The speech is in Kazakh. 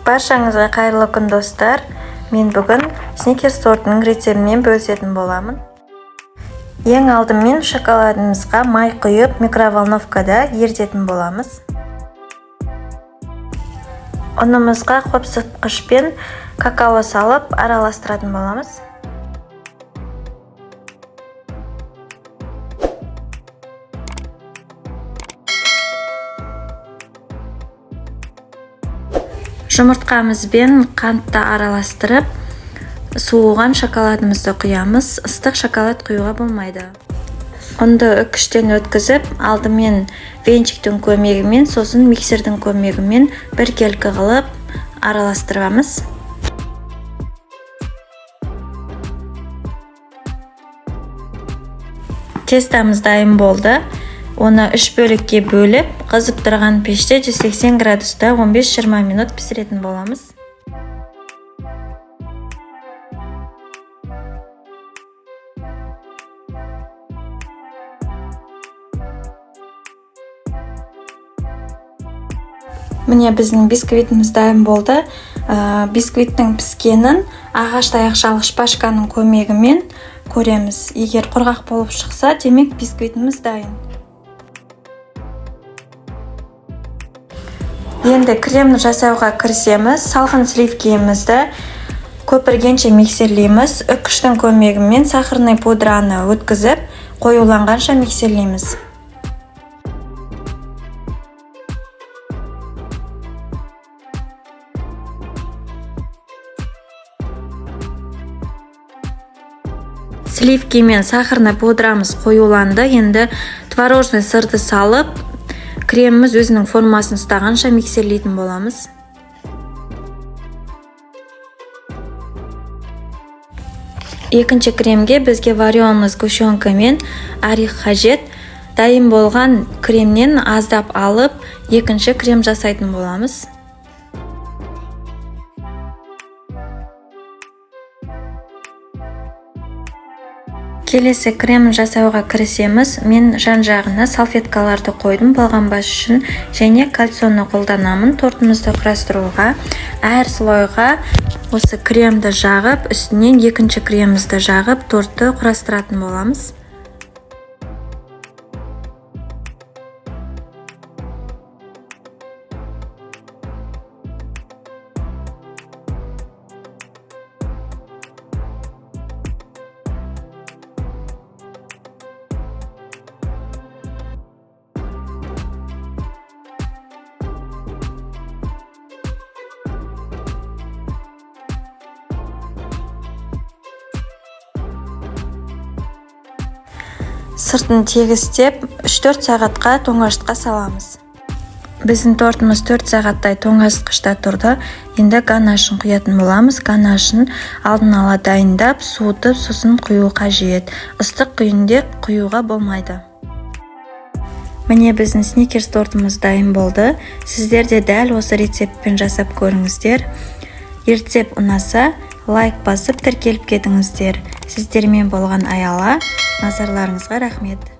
Баршаңызға қайырлы күн достар. Мен бүгін сникерс тортының рецептімен бөлісетін боламын. Ең алдымен шоколадымызға май құйып микроволновкада ерітетін боламыз. Ұнымызға қопсытқыш пен какао салып араластыратын боламыз. Жұмыртқамызбен қантты араластырып, суыған шоколадымызды құямыз. Ыстық шоколад құюға болмайды. Ұнды үккіштен өткізіп, алдымен венчиктің көмегімен, сосын миксердің көмегімен біркелкі қылып араластырамыз. Тестамыз дайын болды. Оны 3 бөлікке бөліп, қызып тұрған пеште 180 градуста 15-20 минут пісіретін боламыз. Міне біздің бисквитіміз дайын болды. Бисквиттің піскенін ағаш таяқшалы шпажканың көмегімен көреміз. Егер құрғақ болып шықса, демек бисквитіміз дайын. Енді кремді жасауға кірісеміз. Салқын сливкемізді көпіргенше миксерлейміз. Үккіштің көмегімен сахарный пудраны өткізіп, қоюланғанша миксерлейміз. Сливки мен сахарный пудрамыз қоюланды. Енді творожный сырды салып, креміміз өзінің формасын ұстағанша миксерлейтін боламыз. Екінші кремге бізге вареный сгущенка мен орех қажет. Дайын болған кремнен аздап алып, екінші крем жасайтын боламыз. Келесі кремін жасауға кірісеміз. Мен жан-жағына салфеткаларды қойдым балғанбас үшін және кальцоны қолданамын тортымызды құрастыруға. Әр слойға осы кремді жағып, үстінен екінші кремімізді жағып, тортты құрастыратын боламыз. Сыртын тегістеп 3-4 сағатқа тоңазытқышқа саламыз. Біздің тортымыз 4 сағаттай тоңазытқышта тұрды. Енді ганашын құятын боламыз. Ганашын алдын ала дайындап, суытып, сосын құю қажет. Ыстық күйінде құюға болмайды. Міне біздің сникерс тортымыз дайын болды. Сіздер де дәл осы рецептпен жасап көріңіздер. Рецепт ұнаса, лайк басып тіркеліп кетіңіздер. Сіздермен болған аяла. Назарларыңызға рахмет.